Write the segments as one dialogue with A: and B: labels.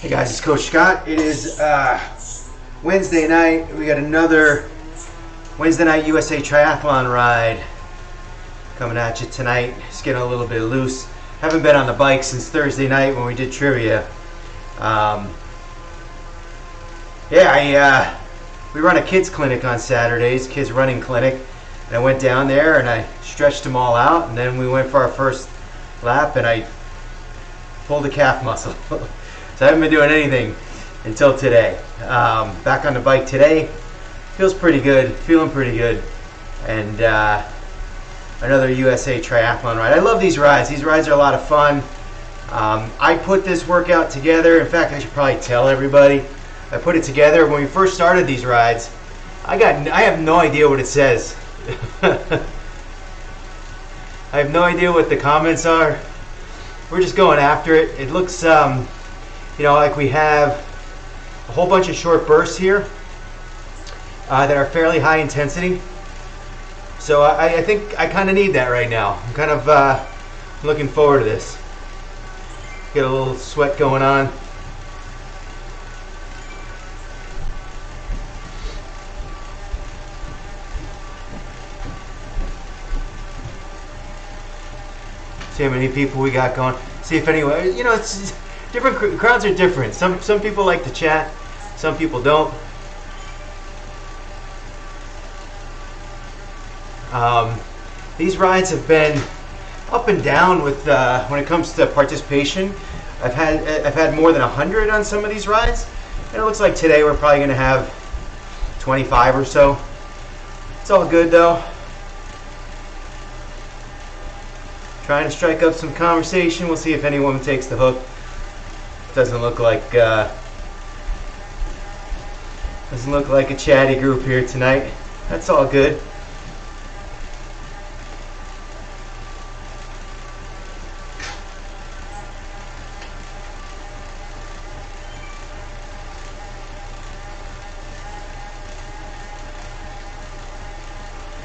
A: Hey guys, it's Coach Scott. It is Wednesday night. We got another Wednesday night USA Triathlon ride coming at you tonight. Just getting a little bit loose. Haven't been on the bike since Thursday night when we did trivia. We run a kids clinic on Saturdays, kids running clinic, and I went down there and I stretched them all out, and then we went for our first lap and I pulled a calf muscle. So I haven't been doing anything until today. Back on the bike today. Feels pretty good, feeling pretty good. And another USA Triathlon ride. I love these rides. These rides are a lot of fun. I put this workout together. In fact, I should probably tell everybody. I put it together when we first started these rides. I have no idea what it says. I have no idea what the comments are. We're just going after it. It looks like we have a whole bunch of short bursts here that are fairly high intensity. So I think I kind of need that right now. I'm kind of looking forward to this. Get a little sweat going on. See how many people we got going. See if anyone, it's different crowds are different. Some people like to chat, some people don't. These rides have been up and down with when it comes to participation. I've had more than 100 on some of these rides, and it looks like today we're probably going to have 25 or so. It's all good though. Trying to strike up some conversation. We'll see if anyone takes the hook. Doesn't look like a chatty group here tonight. That's all good.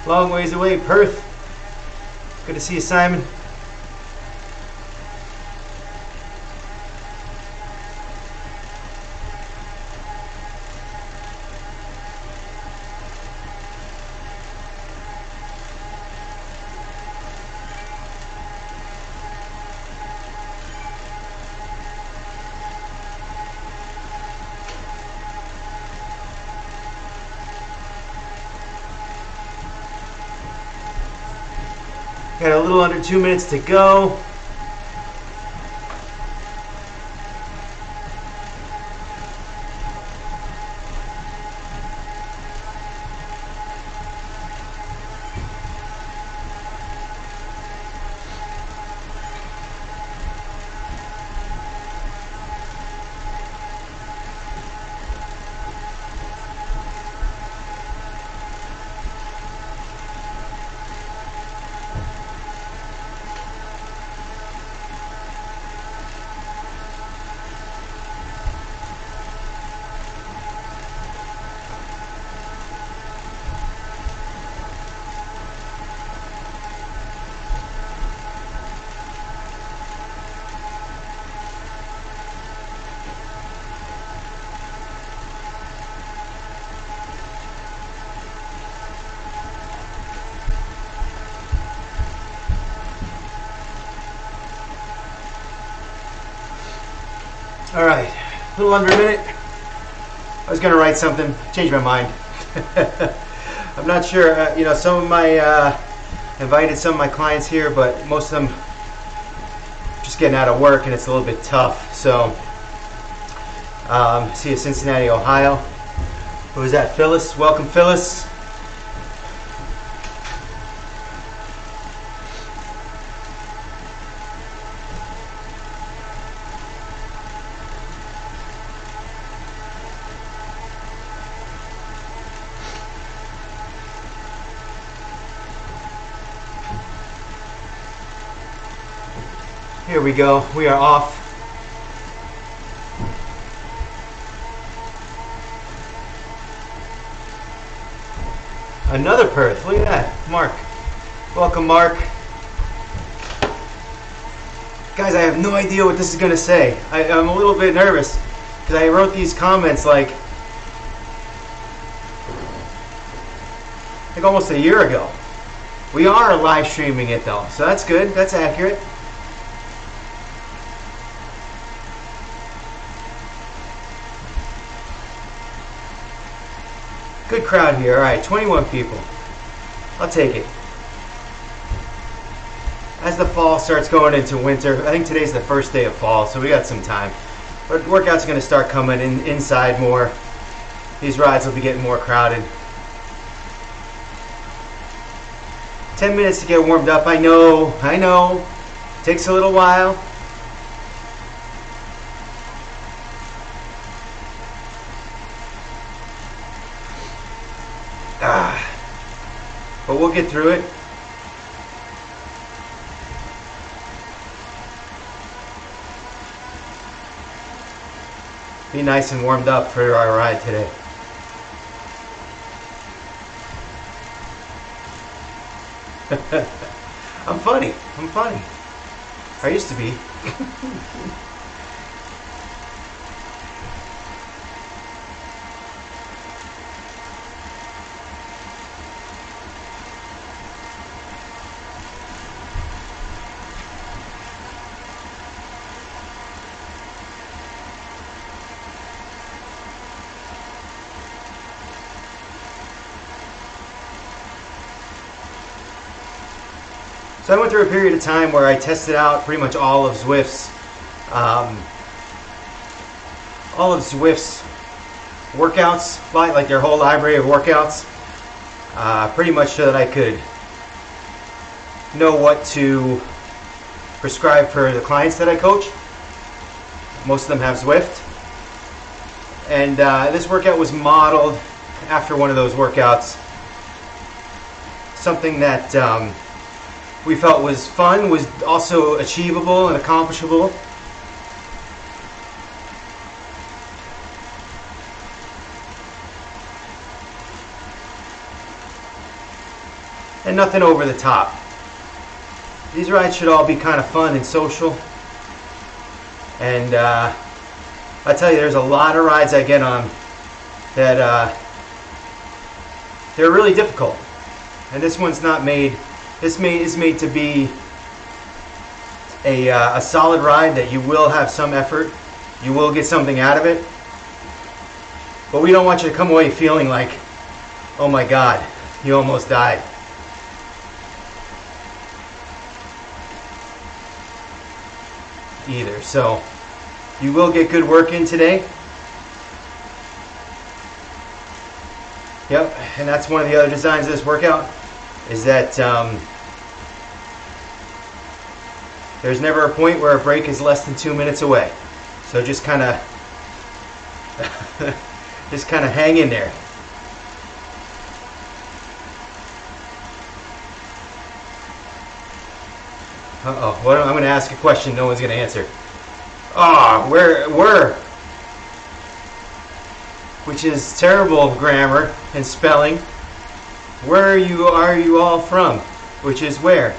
A: Long ways away, Perth. Good to see you, Simon. Got a little under 2 minutes to go. All right, a little under a minute. I was going to write something, changed my mind. I'm not sure, some of my, invited some of my clients here, but most of them just getting out of work and it's a little bit tough. So, see you, Cincinnati, Ohio. Who is that? Phyllis. Welcome, Phyllis. Here we go. We are off. Another Perth. Look at that. Mark. Welcome, Mark. Guys, I have no idea what this is going to say. I'm a little bit nervous. because I wrote these comments like almost a year ago. We are live streaming it though, so that's good. That's accurate. Good crowd here. All right, 21 people. I'll take it. As the fall starts going into winter, I think today's the first day of fall, so we got some time. But workouts are going to start coming in inside more. These rides will be getting more crowded. 10 minutes to get warmed up. I know. Takes a little while. But we'll get through it. Be nice and warmed up for our ride today. I'm funny. I used to be. So I went through a period of time where I tested out pretty much all of Zwift's workouts, like their whole library of workouts, pretty much so that I could know what to prescribe for the clients that I coach. Most of them have Zwift, and this workout was modeled after one of those workouts. Something that we felt was fun, was also achievable and accomplishable. And nothing over the top. These rides should all be kind of fun and social. And I tell you, there's a lot of rides I get on that they're really difficult. And this one's not made. This is made to be a solid ride that you will have some effort. You will get something out of it. But we don't want you to come away feeling like, oh my God, you almost died. Either. So you will get good work in today. Yep, and that's one of the other designs of this workout, is that there's never a point where a break is less than 2 minutes away. So just kind of hang in there. Uh-oh, I'm going to ask a question no one's going to answer. Where? Which is terrible grammar and spelling. Where are you all from? Which is where?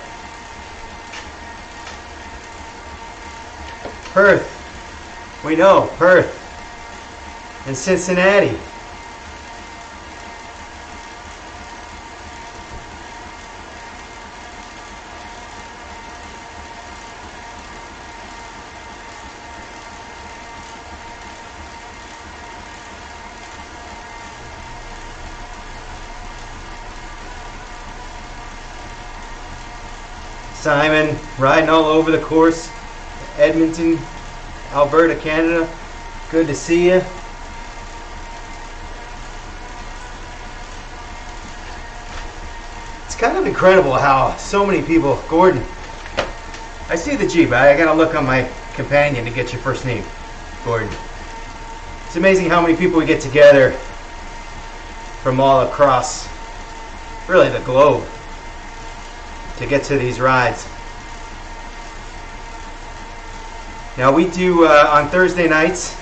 A: Perth. We know, Perth. And Cincinnati. Simon, riding all over the course. Edmonton, Alberta, Canada. Good to see you. It's kind of incredible how so many people. Gordon, I see the Jeep. I gotta look on my companion to get your first name. Gordon. It's amazing how many people we get together from all across, really, the globe, to get to these rides. Now we do on Thursday nights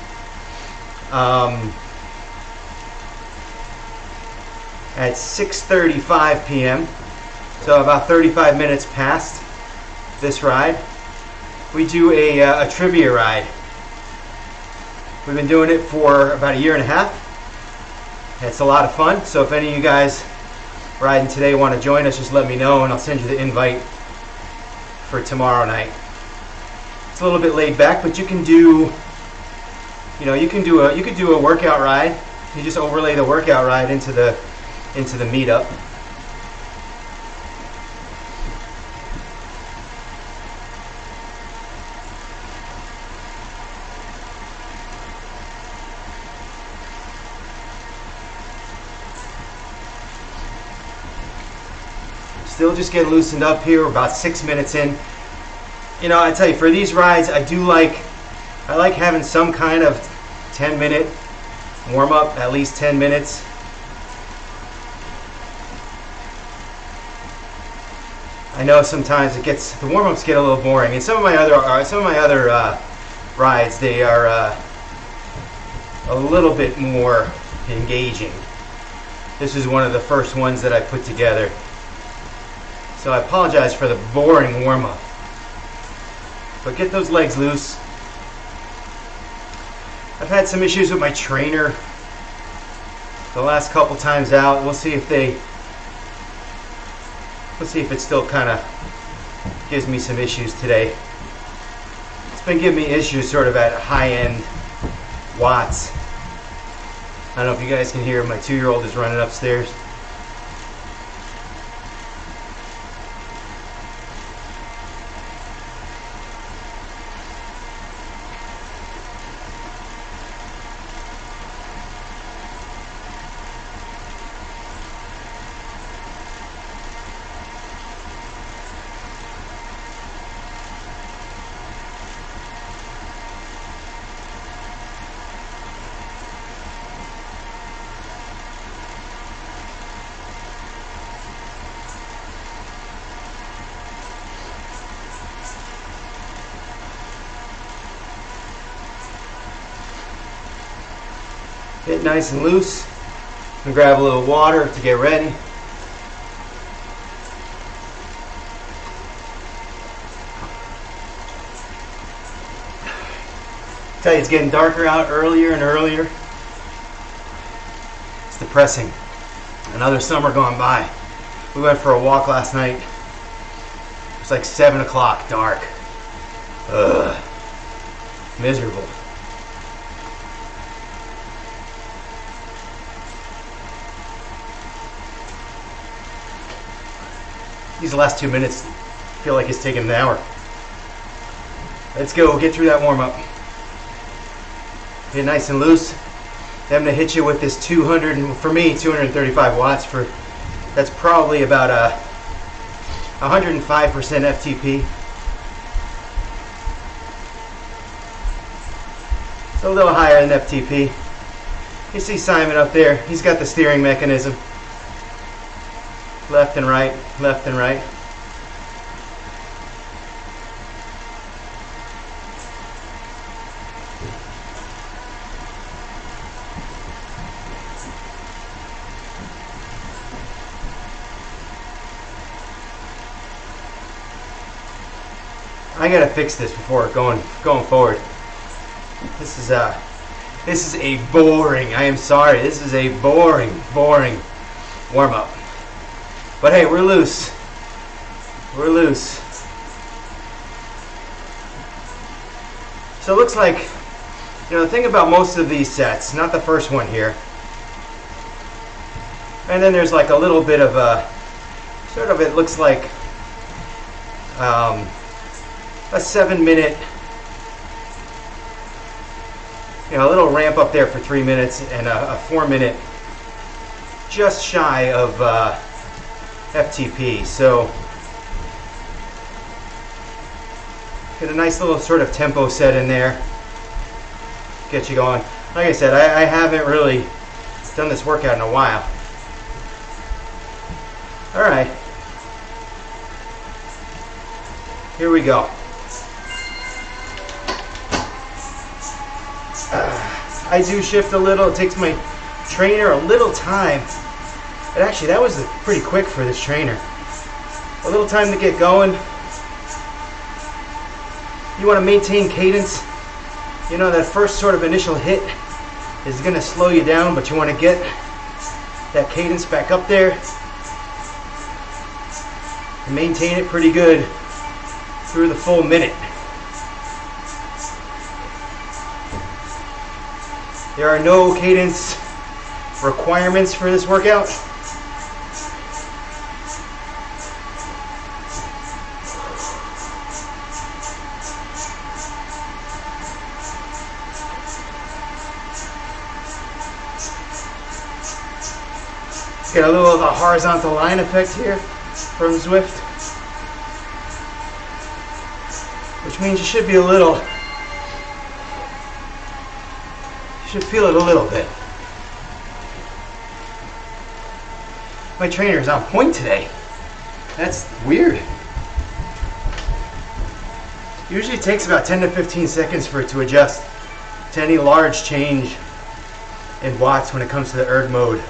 A: at 6:35 p.m. So about 35 minutes past this ride, we do a trivia ride. We've been doing it for about a year and a half. It's a lot of fun. So if any of you guys riding today want to join us, just let me know and I'll send you the invite for tomorrow night. It's a little bit laid back, but you can do, you could do a workout ride. You just overlay the workout ride into the meetup. Still just getting loosened up here. We're about 6 minutes in. I tell you, for these rides, I like having some kind of 10-minute warm up, at least 10 minutes. I know sometimes the warm-ups get a little boring, and some of my other rides, they are a little bit more engaging. This is one of the first ones that I put together. So I apologize for the boring warm-up. But get those legs loose. I've had some issues with my trainer the last couple times out. We'll see if it still kind of gives me some issues today. It's been giving me issues sort of at high-end watts. I don't know if you guys can hear, my 2-year-old is running upstairs. Get nice and loose. And grab a little water to get ready. Tell you, it's getting darker out earlier and earlier. It's depressing. Another summer gone by. We went for a walk last night. It was like 7 o'clock, dark. Ugh. Miserable. These last 2 minutes feel like it's taking an hour. Let's go, get through that warm up. Get nice and loose. Then I'm gonna hit you with this 235 watts for, that's probably about 105% FTP. It's a little higher than FTP. You see Simon up there, he's got the steering mechanism. Left and right, left and right. I gotta fix this before going forward. This is a boring, I am sorry, this is a boring warm up. But hey, we're loose. We're loose. So it looks like, the thing about most of these sets, not the first one here, and then there's like a little bit of a, sort of, it looks like a 7-minute, a little ramp up there for 3 minutes and a 4-minute, just shy of FTP. So get a nice little sort of tempo set in there, get you going. Like I said, I haven't really done this workout in a while. All right, here we go. I do shift a little. It takes my trainer a little time. And actually, that was pretty quick for this trainer. A little time to get going. You want to maintain cadence. You know, that first sort of initial hit is going to slow you down, but you want to get that cadence back up there and maintain it pretty good through the full minute. There are no cadence requirements for this workout. Get a little of a horizontal line effect here from Zwift, which means you should be a little, you should feel it a little bit. My trainer is on point today. That's weird. Usually it takes about 10 to 15 seconds for it to adjust to any large change in watts when it comes to the erg mode.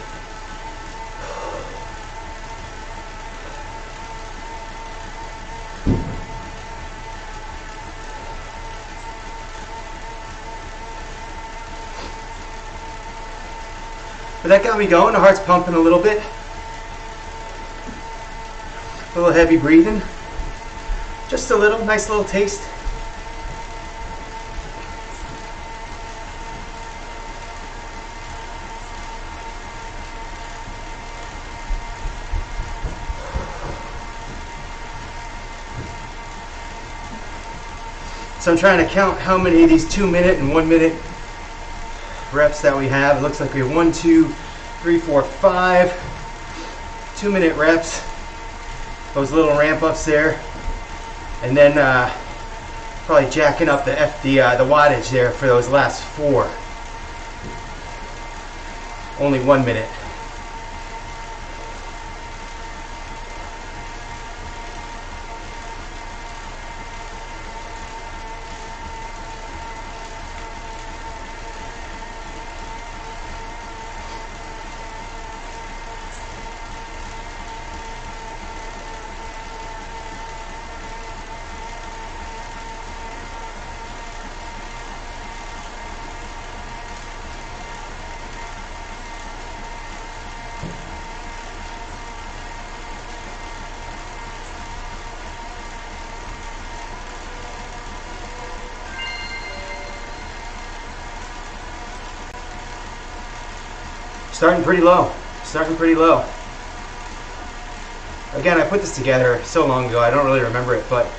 A: But that got me going. The heart's pumping a little bit. A little heavy breathing. Just a little, nice little taste. So I'm trying to count how many of these 2-minute and 1-minute reps that we have. It looks like we have 1, 2, 3, 4, 5 2-minute reps. Those little ramp ups there, and then probably jacking up the wattage there for those last 4. Only 1 minute. Starting pretty low. Starting pretty low. Again, I put this together so long ago, I don't really remember it, but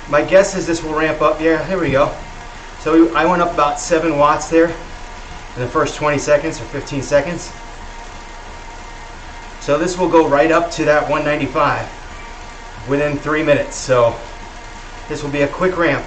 A: my guess is this will ramp up. Yeah, here we go. So I went up about 7 watts there in the first 20 seconds or 15 seconds. So this will go right up to that 195 within 3 minutes. So this will be a quick ramp.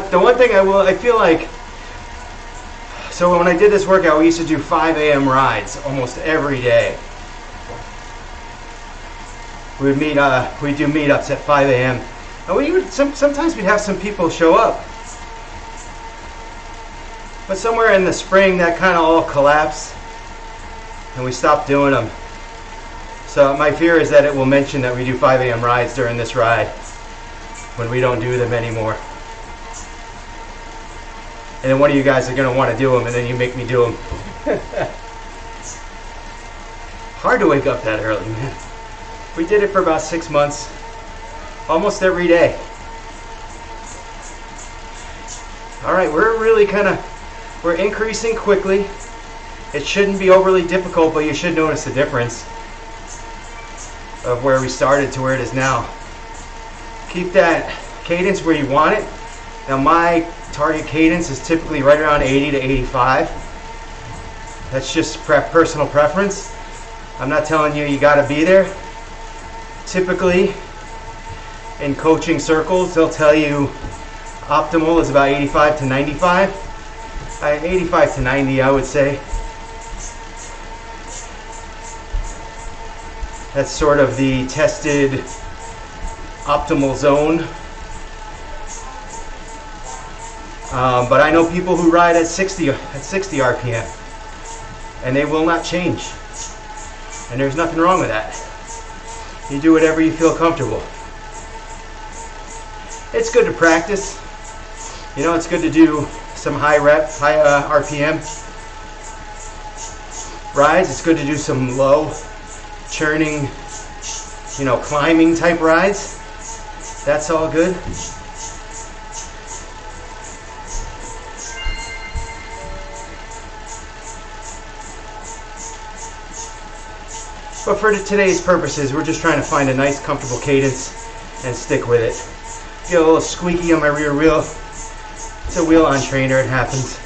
A: The one thing I feel like, so when I did this workout, we used to do 5 a.m. rides almost every day. We would we'd do meetups at 5 a.m. and sometimes we'd have some people show up. But somewhere in the spring, that kind of all collapsed, and we stopped doing them. So my fear is that it will mention that we do 5 a.m. rides during this ride when we don't do them anymore. And then one of you guys are going to want to do them, and then you make me do them. Hard to wake up that early, man. We did it for about 6 months, almost every day. All right, we're increasing quickly. It shouldn't be overly difficult, but you should notice the difference of where we started to where it is now. Keep that cadence where you want it. Now my target cadence is typically right around 80 to 85. That's just personal preference. I'm not telling you you got to be there. Typically in coaching circles, they'll tell you optimal is about 85 to 95. 85 to 90, I would say. That's sort of the tested optimal zone. But I know people who ride at 60 RPM, and they will not change. And there's nothing wrong with that. You do whatever you feel comfortable. It's good to practice. You know, it's good to do some high RPM rides. It's good to do some low churning, you know, climbing type rides. That's all good. But for today's purposes, we're just trying to find a nice, comfortable cadence and stick with it. Get a little squeaky on my rear wheel. It's a wheel-on trainer, it happens.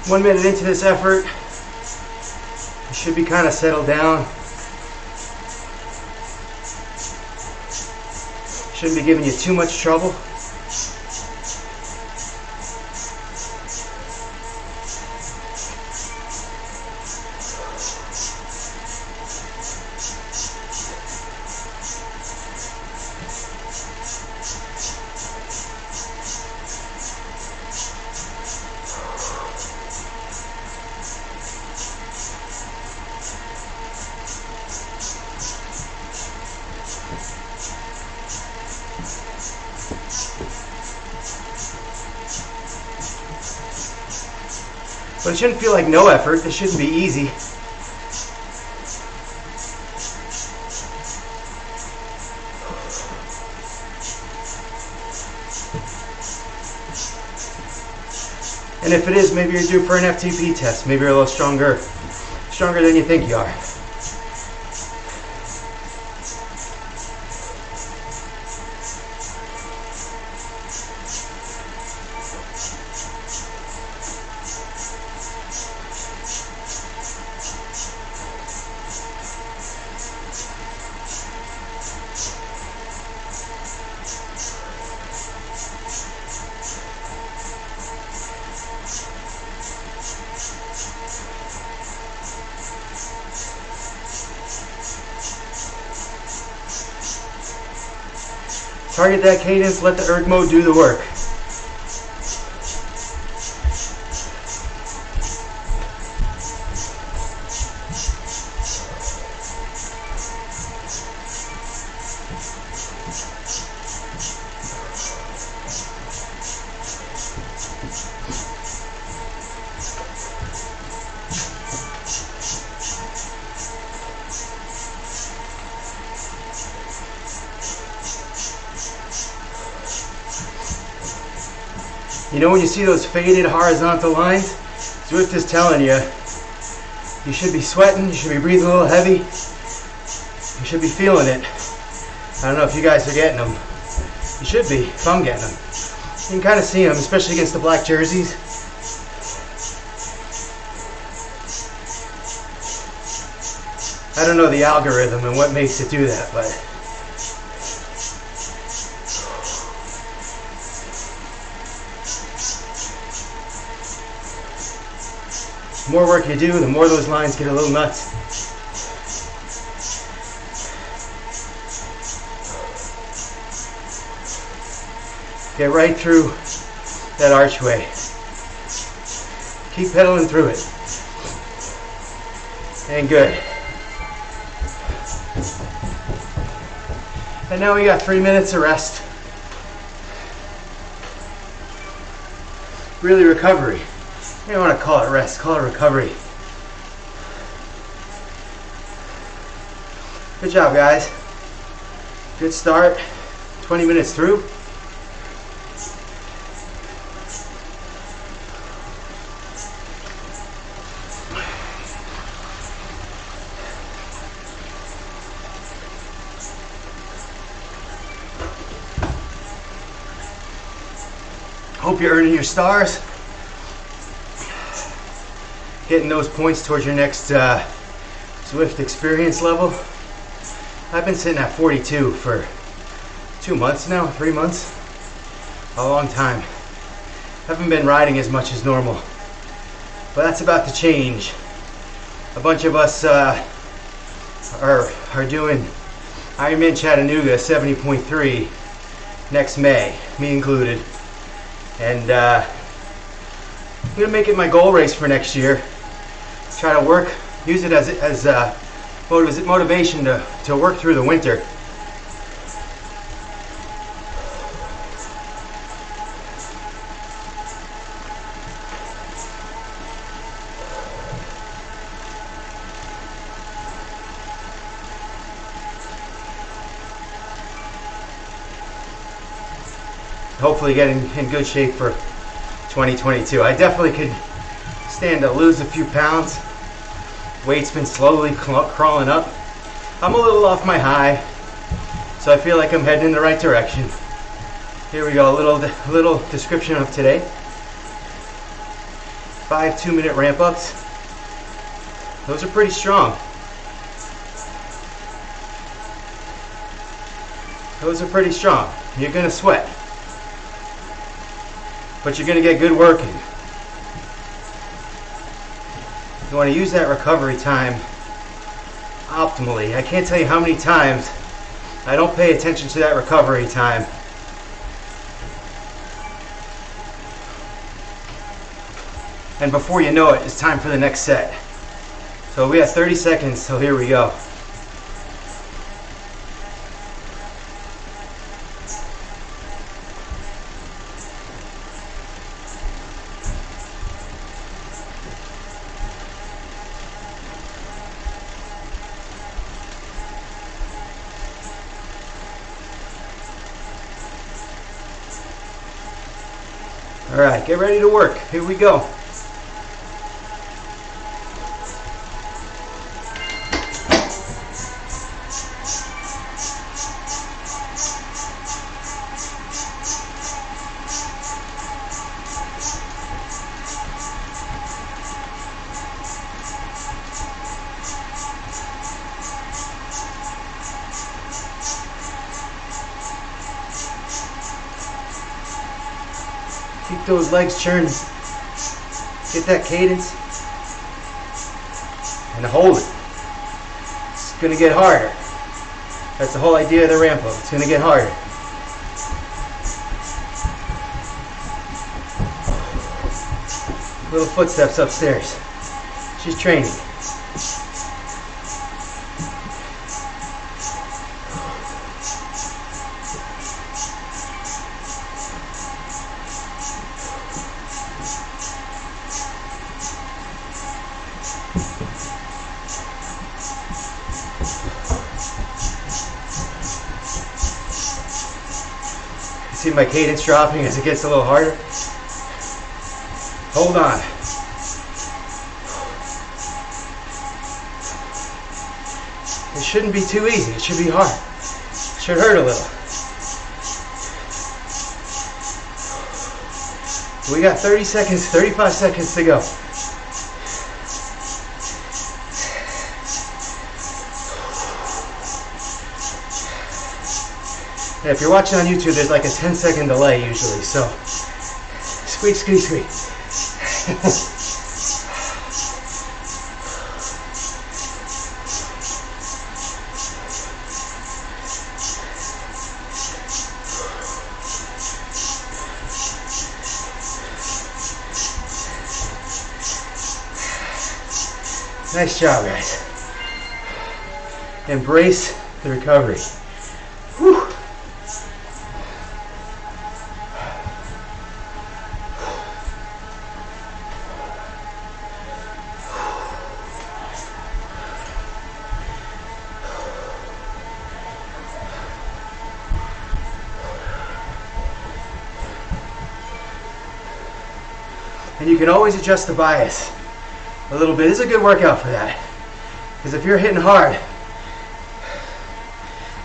A: One minute into this effort, you should be kind of settled down. Shouldn't be giving you too much trouble. But it shouldn't feel like no effort. This shouldn't be easy. And if it is, maybe you're due for an FTP test. Maybe you're a little stronger than you think you are. Target that cadence, let the erg mode do the work. You know when you see those faded horizontal lines? Zwift is telling you, you should be sweating, you should be breathing a little heavy, you should be feeling it. I don't know if you guys are getting them. You should be, if I'm getting them. You can kind of see them, especially against the black jerseys. I don't know the algorithm and what makes it do that, but the more work you do, the more those lines get a little nuts. Get right through that archway. Keep pedaling through it. And good. And now we got 3 minutes of rest. Really recovery. You don't want to call it rest, call it recovery. Good job, guys. Good start. 20 minutes through. Hope you're earning your stars. Getting those points towards your next Swift experience level. I've been sitting at 42 for 2 months now, 3 months. A long time. Haven't been riding as much as normal. But that's about to change. A bunch of us are doing Ironman Chattanooga 70.3 next May, me included. And I'm gonna make it my goal race for next year. Try to work, use it as motivation to work through the winter. Hopefully get in good shape for 2022. I definitely could stand to lose a few pounds. Weight's been slowly crawling up. I'm a little off my high, so I feel like I'm heading in the right direction. Here we go, a little description of today. 5 2-minute ramp ups. Those are pretty strong. Those are pretty strong. You're gonna sweat, but you're gonna get good work in. You want to use that recovery time optimally. I can't tell you how many times I don't pay attention to that recovery time. And before you know it, it's time for the next set. So we have 30 seconds, so here we go. All right, get ready to work. Here we go. Keep those legs churning. Get that cadence. And hold it. It's going to get harder. That's the whole idea of the ramp up. It's going to get harder. Little footsteps upstairs. She's training. See my cadence dropping as it gets a little harder? Hold on. It shouldn't be too easy. It should be hard. It should hurt a little. We got 30 seconds, 35 seconds to go. And if you're watching on YouTube, there's like a 10-second delay usually, so squeak, squeak, squeak. Nice job, guys. Embrace the recovery. Whew. And you can always adjust the bias a little bit. This is a good workout for that. Because if you're hitting hard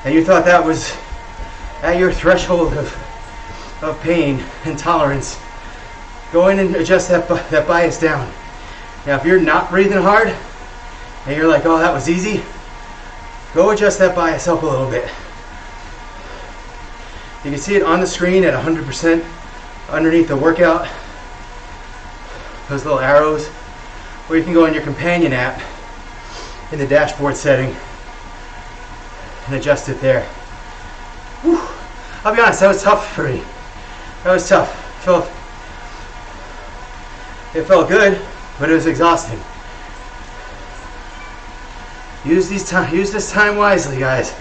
A: and you thought that was at your threshold of pain and tolerance, go in and adjust that bias down. Now if you're not breathing hard and you're like, oh, that was easy, go adjust that bias up a little bit. You can see it on the screen at 100% underneath the workout, those little arrows, or you can go in your companion app in the dashboard setting and adjust it there. Whew. I'll be honest, that was tough for me. That was tough. It felt good, but it was exhausting. Use this time wisely, guys.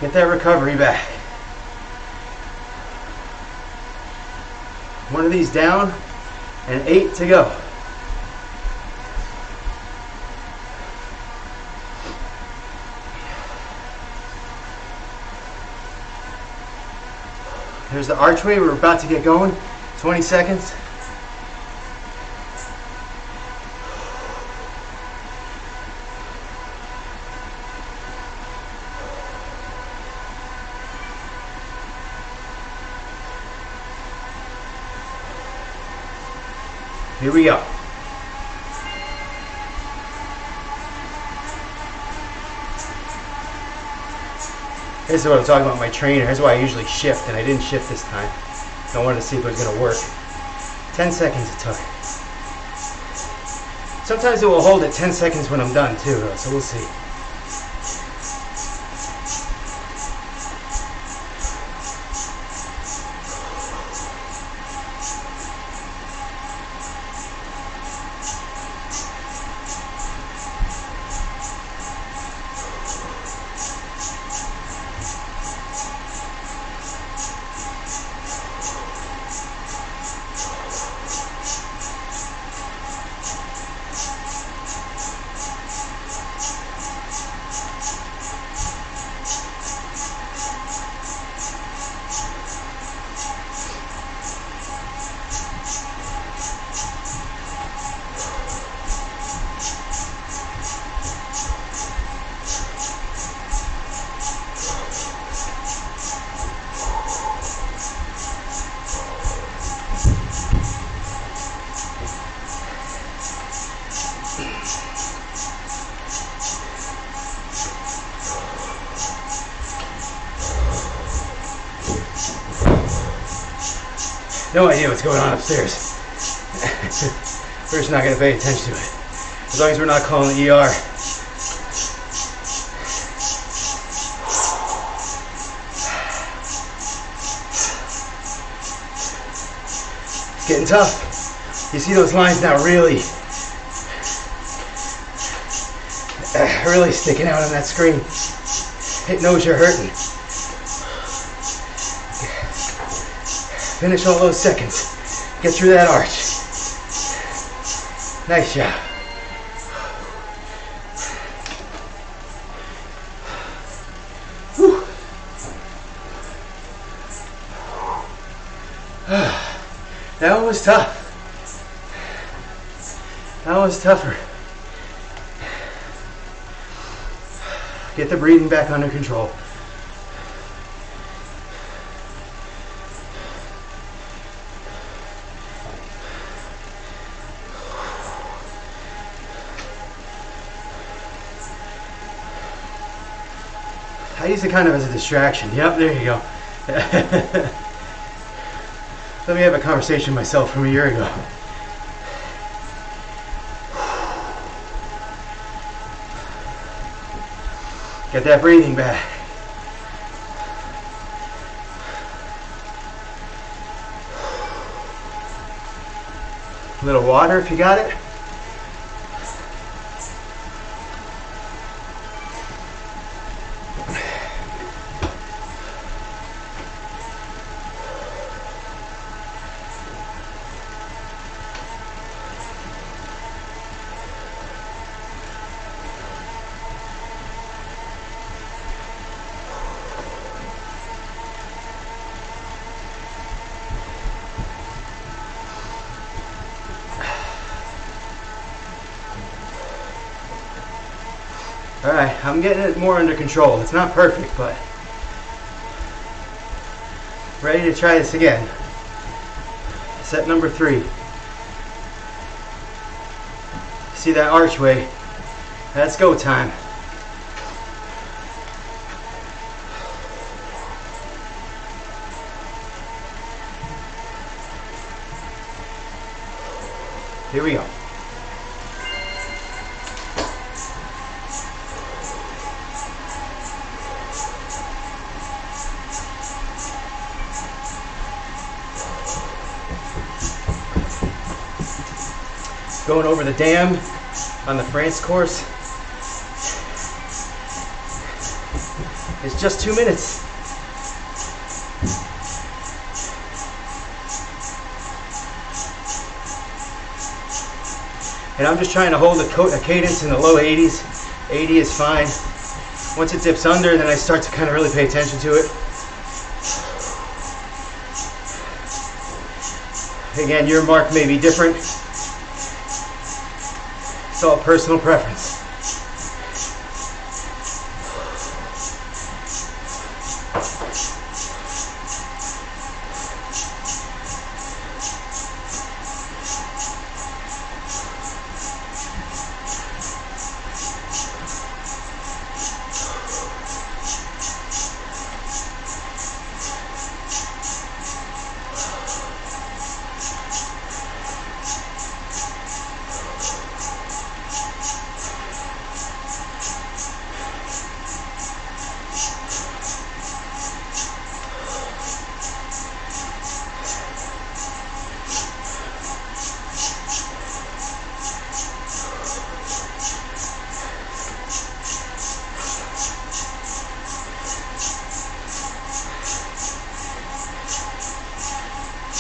A: Get that recovery back. One of these down and 8 to go. There's the archway. We're about to get going. 20 seconds. Here we go. This is what I'm talking about, my trainer. Here's why I usually shift, and I didn't shift this time. I wanted to see if it was going to work. 10 seconds it took. Sometimes it will hold at 10 seconds when I'm done too, so we'll see. No idea what's going on upstairs. We're just not going to pay attention to it. As long as we're not calling the ER. It's getting tough. You see those lines now really sticking out on that screen. It knows you're hurting. Finish all those seconds. Get through that arch. Nice job. Whew. That one was tough. That was tougher. Get the breathing back under control. I use it kind of as a distraction. Yep, there you go. Let me have a conversation with myself from a year ago. Get that breathing back. A little water if you got it. All right, I'm getting it more under control. It's not perfect, but ready to try this again. Set number 3. See that archway? That's go time. Here we go. Going over the dam on the France course. It's just 2 minutes. And I'm just trying to hold a cadence in the low 80s. 80 is fine. Once it dips under, then I start to kind of really pay attention to it. Again, your mark may be different. It's all personal preference.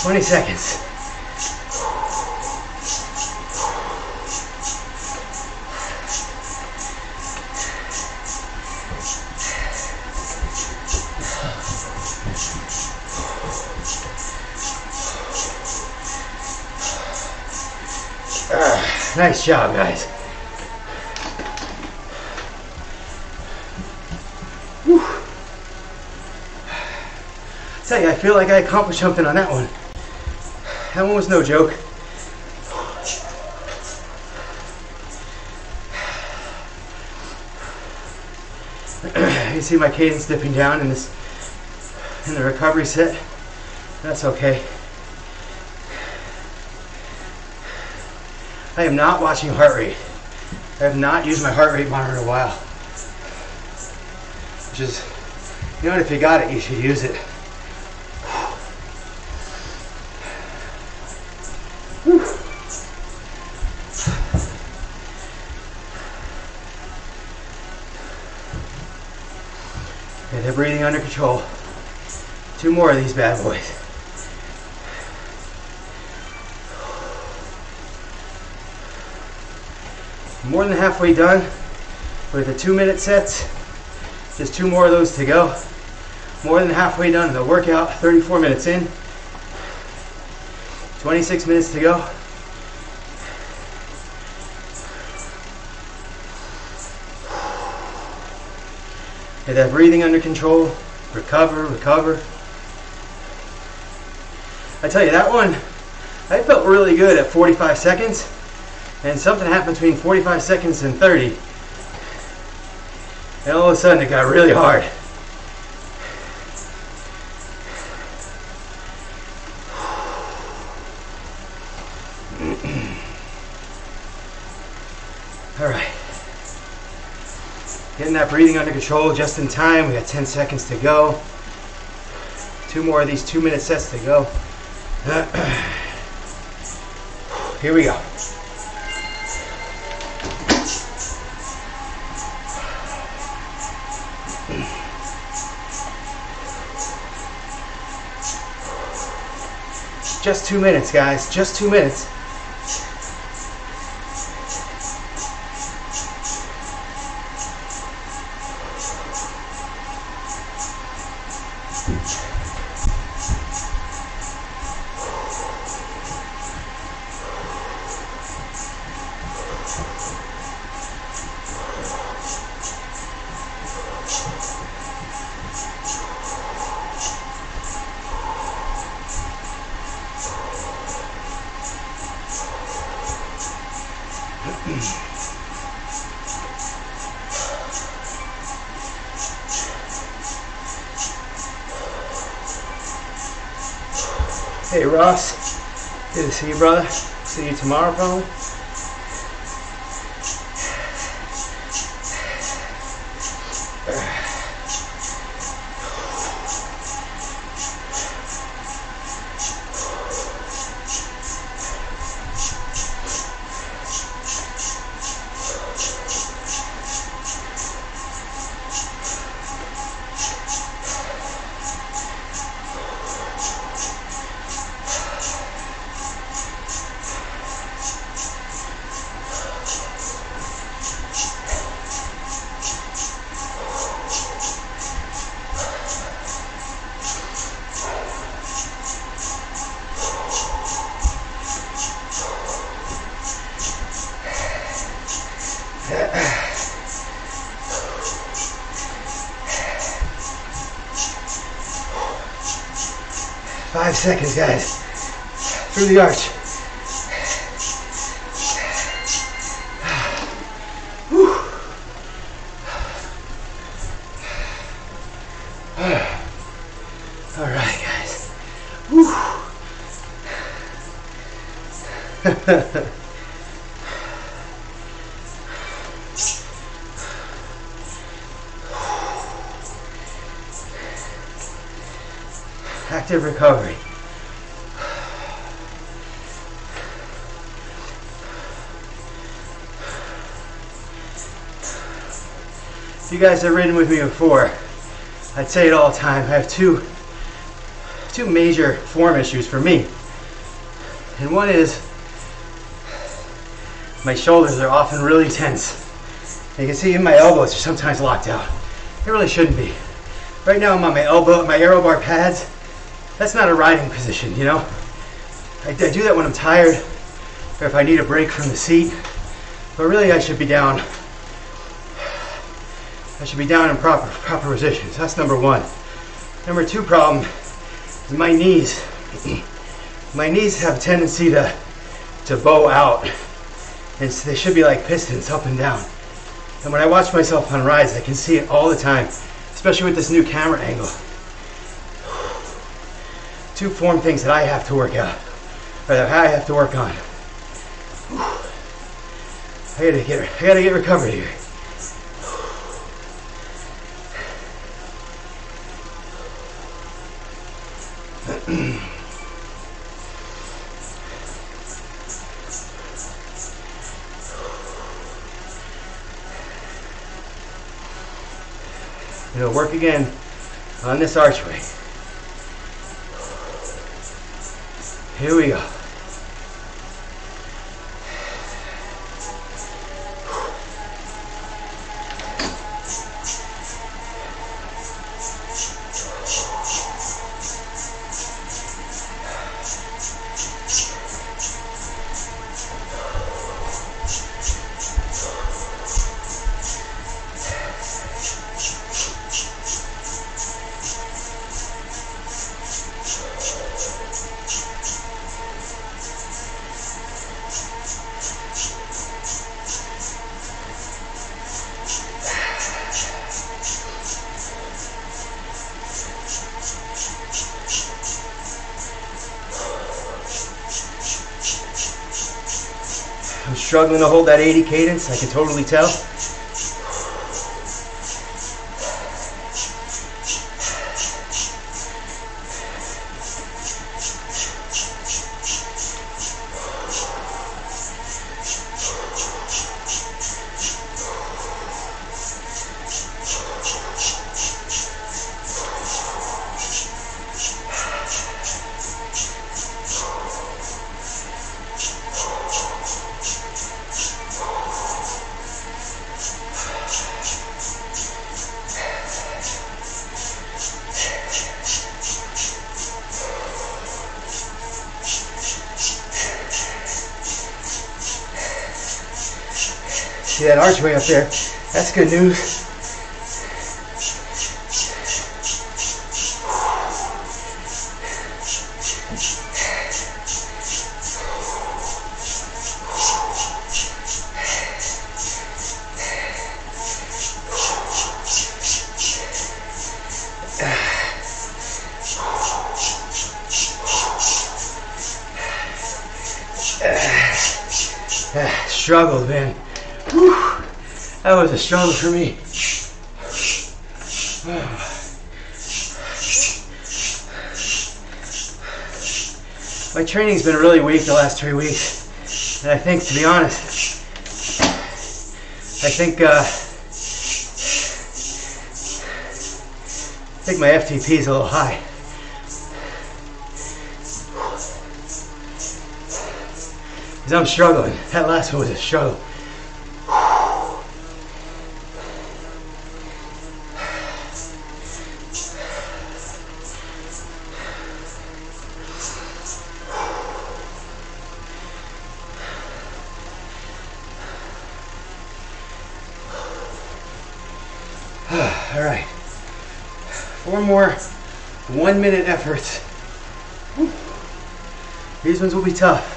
A: Twenty seconds. Nice job, guys. Whew. Tell you, I feel like I accomplished something on that one. That one was no joke. You see my cadence dipping down in the recovery set. That's okay. I am not watching heart rate. I have not used my heart rate monitor in a while. Which is, you know what, if you got it, you should use it. Whew. Okay, they're breathing under control. 2 more of these bad boys. More than halfway done with the 2-minute sets. Just 2 more of those to go. More than halfway done in the workout, 34 minutes in. 26 minutes to go. Get that breathing under control. Recover, recover. I tell you, that one, I felt really good at 45 seconds. And something happened between 45 seconds and 30. And all of a sudden it got really hard. All right. Getting that breathing under control just in time. We got 10 seconds to go. 2 more of these 2-minute sets to go. Here we go. Just 2 minutes, guys. Just 2 minutes. Hey Ross, good to see you, brother. See you tomorrow probably. 5 seconds, guys. Through the arch. Whew. All right, guys. Whew. Active recovery. If you guys have ridden with me before, I'd say it all the time. I have two major form issues for me. And one is my shoulders are often really tense. You can see in my elbows are sometimes locked out. They really shouldn't be. Right now I'm on my elbow, my aero bar pads. That's not a riding position, you know? I do that when I'm tired or if I need a break from the seat. But really I should be down. I should be down in proper positions. That's number one. Number two problem is my knees. My knees have a tendency to bow out. And so they should be like pistons up and down. And when I watch myself on rides, I can see it all the time, especially with this new camera angle. Two form things that I have to work out, or that I have to work on. I gotta get recovered here. You know, work again on this archway. Here we go. I'm struggling to hold that 80 cadence, I can totally tell. See that archway up there? That's good news. struggled, man. Whew. That was a struggle for me. My training's been really weak the last 3 weeks. And I think, to be honest, I think my FTP is a little high. Because I'm struggling. That last one was a struggle. All right, 4 more 1 minute efforts. Whew. These ones will be tough.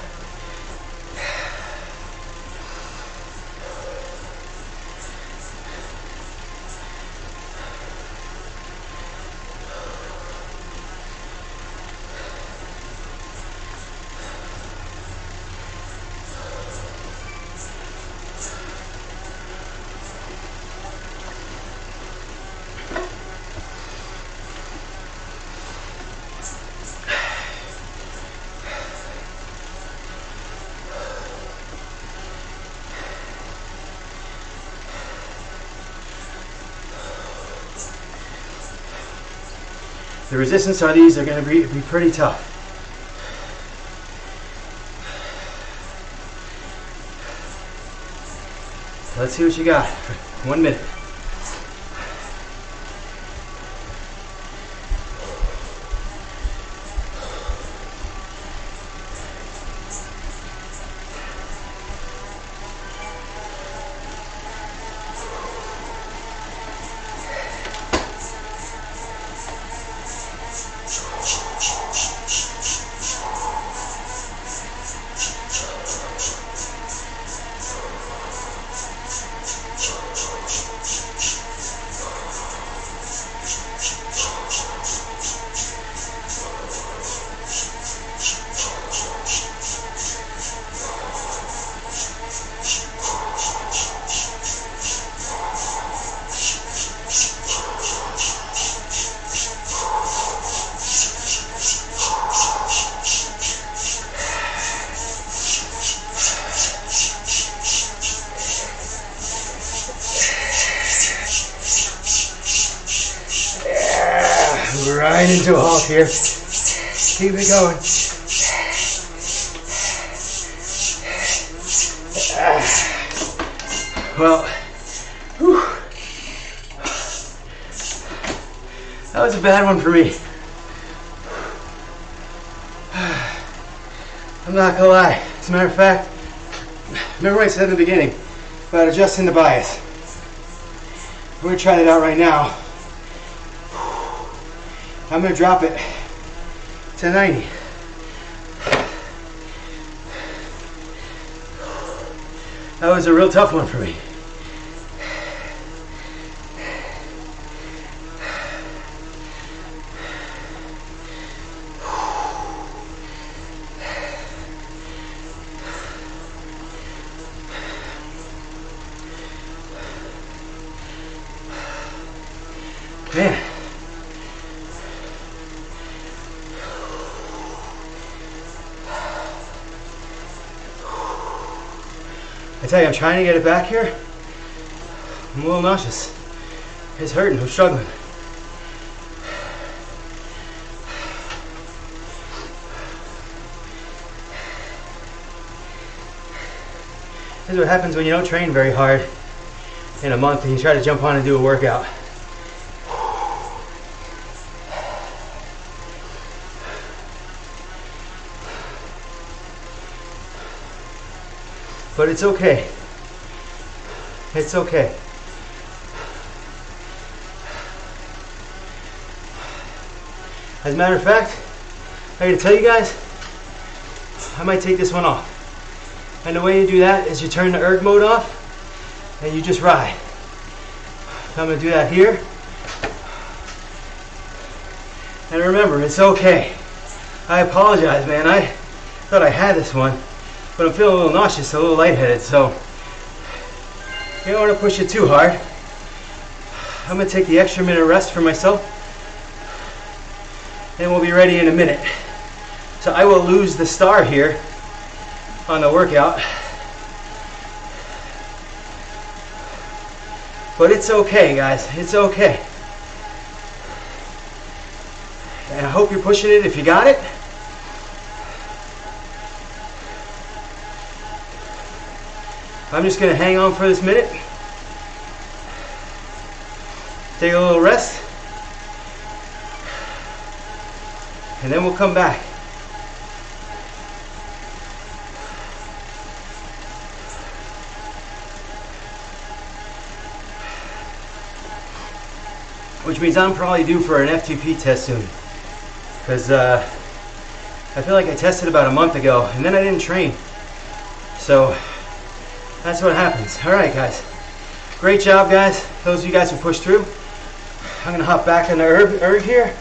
A: The resistance on these are going to be pretty tough. Let's see what you got. 1 minute. Right into a halt here. Keep it going. Well, whew. That was a bad one for me. I'm not gonna lie. As a matter of fact, remember what I said in the beginning about adjusting the bias? We're gonna try it out right now. I'm going to drop it to 90. That was a real tough one for me. Man. I tell you, I'm trying to get it back here. I'm a little nauseous. It's hurting, I'm struggling. This is what happens when you don't train very hard in a month and you try to jump on and do a workout. But it's okay. It's okay. As a matter of fact, I gotta tell you guys, I might take this one off. And the way you do that is you turn the erg mode off and you just ride. So I'm gonna do that here. And remember, it's okay. I apologize, man. I thought I had this one. but I'm feeling a little nauseous, a little lightheaded, so you don't want to push it too hard. I'm going to take the extra minute rest for myself, and we'll be ready in a minute. So I will lose the star here on the workout, but it's okay, guys, it's okay. And I hope you're pushing it if you got it. I'm just going to hang on for this minute, take a little rest, and then we'll come back. Which means I'm probably due for an FTP test soon, because I feel like I tested about a month ago and then I didn't train. So that's what happens. All right, guys. Great job, guys. Those of you guys who pushed through. I'm going to hop back on the erg here.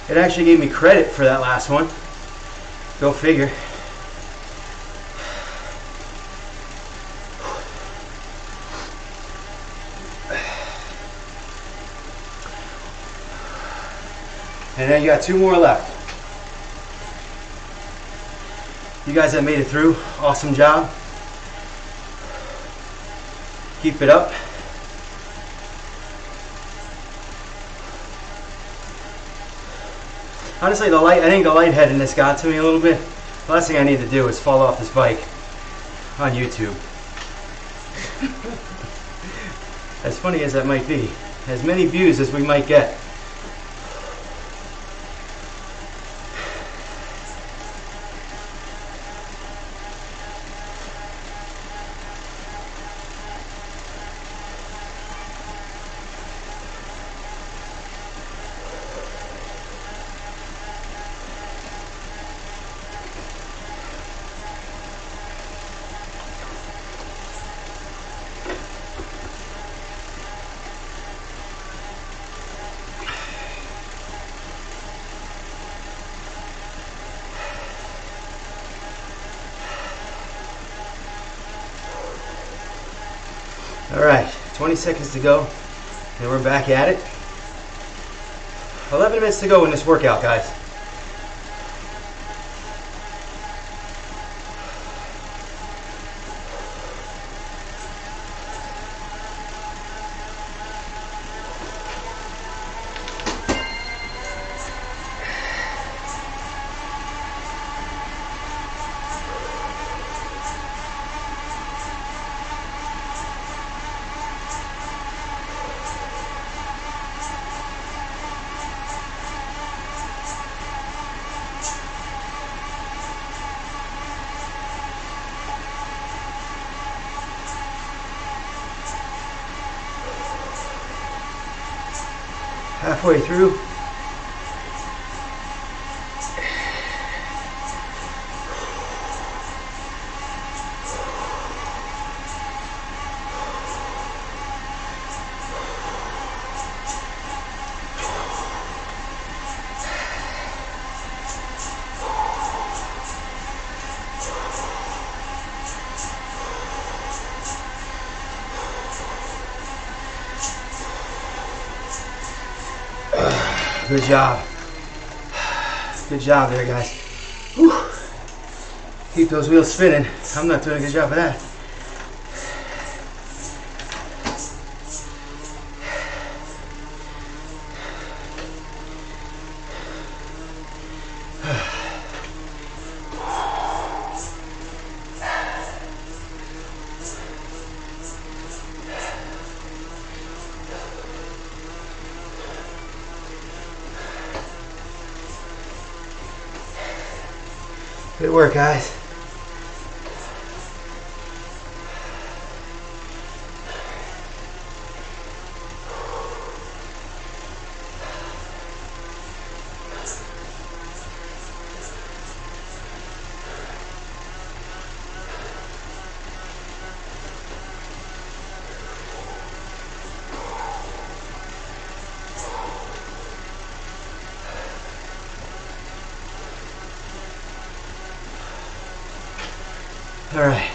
A: It actually gave me credit for that last one. Go figure. And then you got 2 more left. You guys have made it through. Awesome job. Keep it up. Honestly, I think the lightheadedness got to me a little bit. The last thing I need to do is fall off this bike on YouTube. As funny as that might be, as many views as we might get. All right, 20 seconds to go, and we're back at it. 11 minutes to go in this workout, guys. Halfway through. Good job. Good job there, guys. Whew. Keep those wheels spinning. I'm not doing a good job of that. Good work, guys. All right.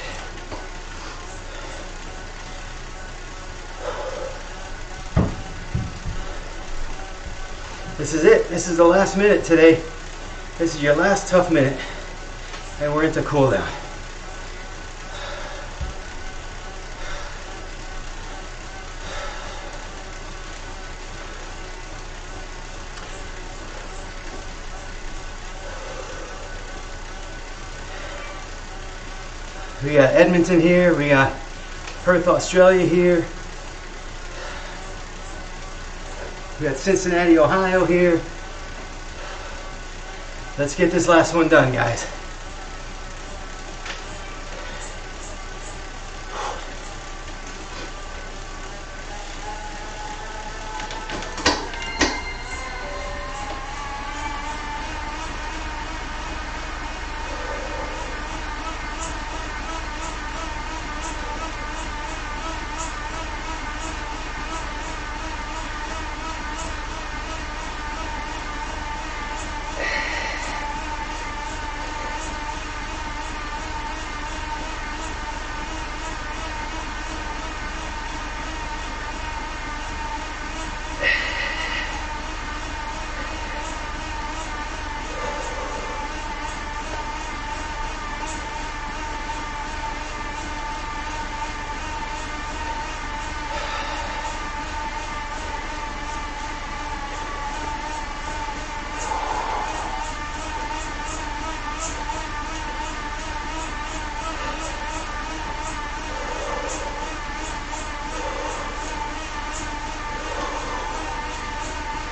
A: This is it. This is the last minute today. This is your last tough minute. And we're into cool down. We got Edmonton here. We got Perth, Australia here. We got Cincinnati, Ohio here. Let's get this last one done, guys.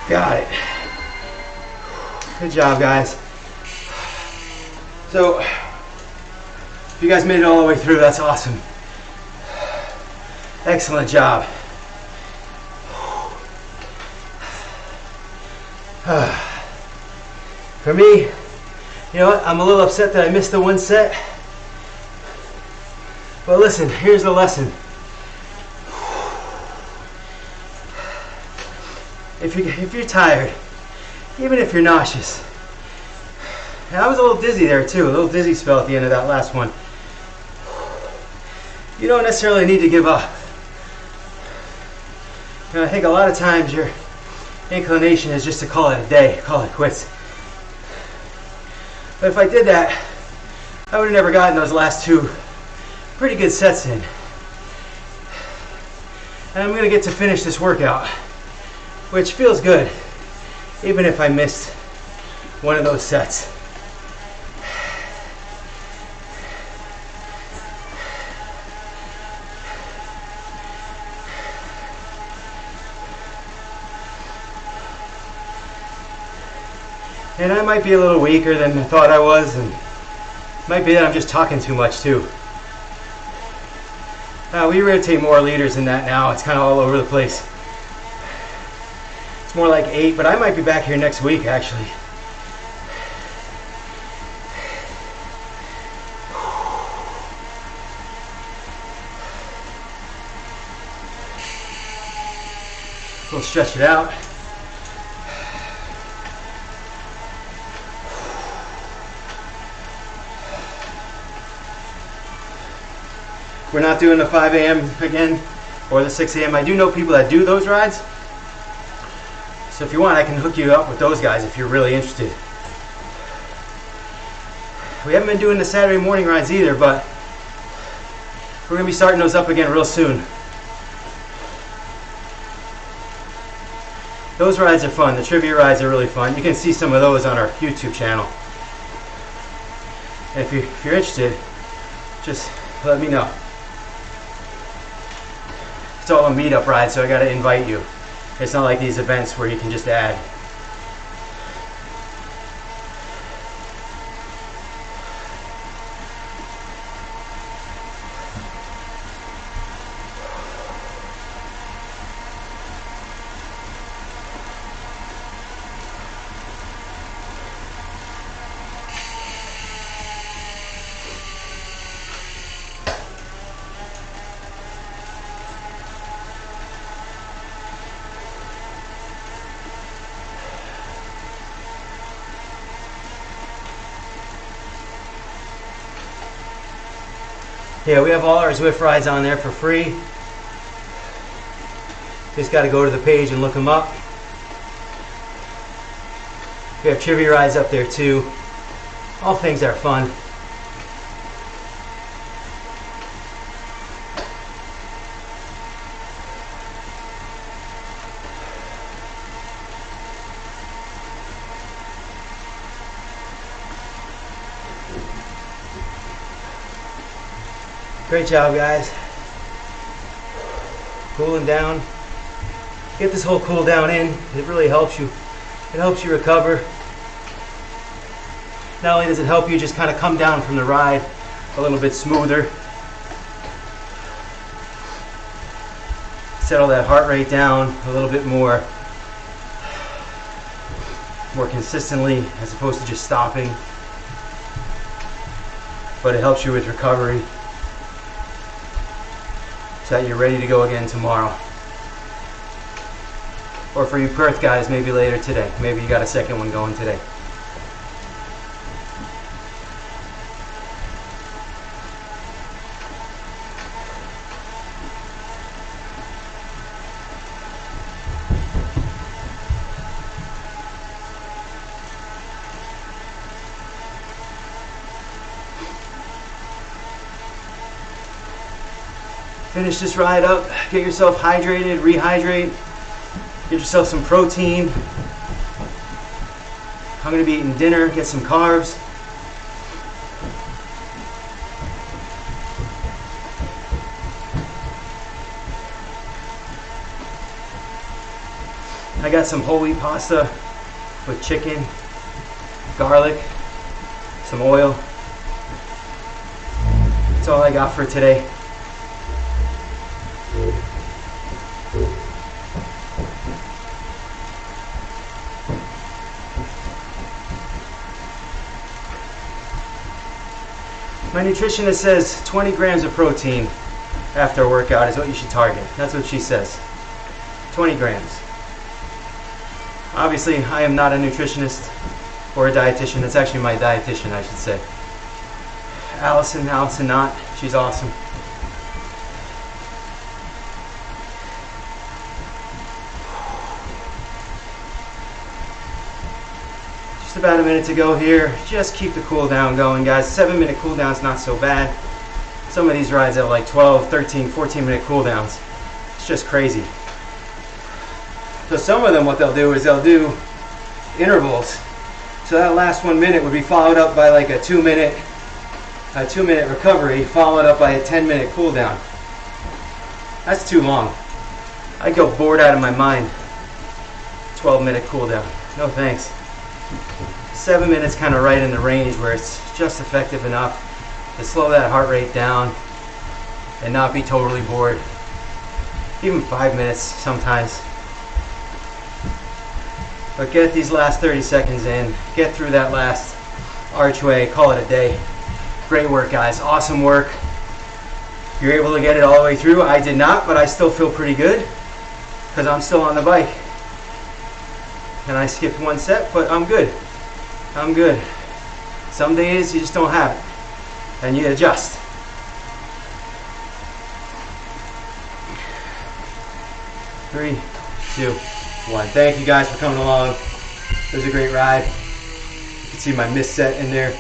A: Got it. Good job, guys. So, if you guys made it all the way through, that's awesome. Excellent job. For me, you know what? I'm a little upset that I missed the one set. But listen, here's the lesson. If you're tired, even if you're nauseous, and I was a little dizzy there too, a little dizzy spell at the end of that last one, you don't necessarily need to give up. You know, I think a lot of times your inclination is just to call it a day, call it quits. But if I did that, I would have never gotten those last two pretty good sets in. And I'm going to get to finish this workout, which feels good, even if I missed one of those sets. And I might be a little weaker than I thought I was, and it might be that I'm just talking too much too. We rotate more leaders than that now. It's kind of all over the place. It's more like 8, but I might be back here next week actually. We'll stretch it out. We're not doing the 5 a.m. again or the 6 a.m. I do know people that do those rides. So if you want, I can hook you up with those guys if you're really interested. We haven't been doing the Saturday morning rides either, but we're going to be starting those up again real soon. Those rides are fun. The trivia rides are really fun. You can see some of those on our YouTube channel. And if you're interested, just let me know. It's all a meetup ride, so I got to invite you. It's not like these events where you can just add. Yeah, we have all our Zwift rides on there for free. Just got to go to the page and look them up. We have trivia rides up there too. All things are fun. Great job, guys. Cooling down. Get this whole cool down in. It really helps you. It helps you recover. Not only does it help you just kind of come down from the ride a little bit smoother. Settle that heart rate down a little bit more consistently as opposed to just stopping. But it helps you with recovery so that you're ready to go again tomorrow. Or for you Perth guys, maybe later today. Maybe you got a second one going today. Finish this ride up, get yourself hydrated, rehydrate, get yourself some protein. I'm gonna be eating dinner, get some carbs. I got some whole wheat pasta with chicken, garlic, some oil. That's all I got for today. My nutritionist says 20 grams of protein after a workout is what you should target. That's what she says. 20 grams. Obviously, I am not a nutritionist or a dietitian. That's actually my dietitian, I should say. Allison Knott, she's awesome. Just about a minute to go here. Just keep the cool down going, guys. 7-minute cool down is not so bad. Some of these rides have like 12, 13, 14-minute cool downs. It's just crazy. So some of them, what they'll do is they'll do intervals. So that last 1 minute would be followed up by like a 2-minute recovery, followed up by a 10-minute cool down. That's too long. I'd go bored out of my mind. 12-minute cool down. No thanks. 7 minutes kind of right in the range where it's just effective enough to slow that heart rate down and not be totally bored. Even 5 minutes sometimes. But get these last 30 seconds in, get through that last archway, call it a day. Great work, guys, awesome work. You're able to get it all the way through. I did not, but I still feel pretty good because I'm still on the bike. And I skipped one set, but I'm good. I'm good. Some days you just don't have it, and you adjust. Three, 2, 1. Thank you guys for coming along. It was a great ride. You can see my missed set in there.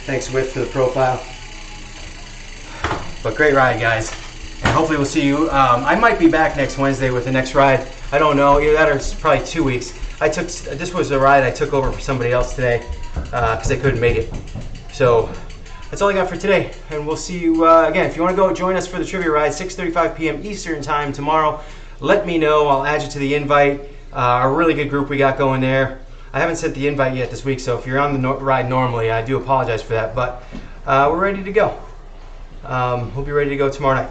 A: Thanks, Zwift, for the profile. But great ride, guys. And hopefully we'll see you. I might be back next Wednesday with the next ride. I don't know. Either that or it's probably 2 weeks. This was the ride I took over for somebody else today because they couldn't make it. So that's all I got for today. And we'll see you again. If you want to go join us for the trivia ride, 6:35 p.m. Eastern time tomorrow, let me know. I'll add you to the invite. A really good group we got going there. I haven't sent the invite yet this week, so if you're on the ride normally, I do apologize for that. But we're ready to go. We'll be ready to go tomorrow night.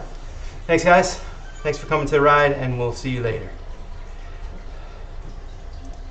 A: Thanks, guys. Thanks for coming to the ride, and we'll see you later.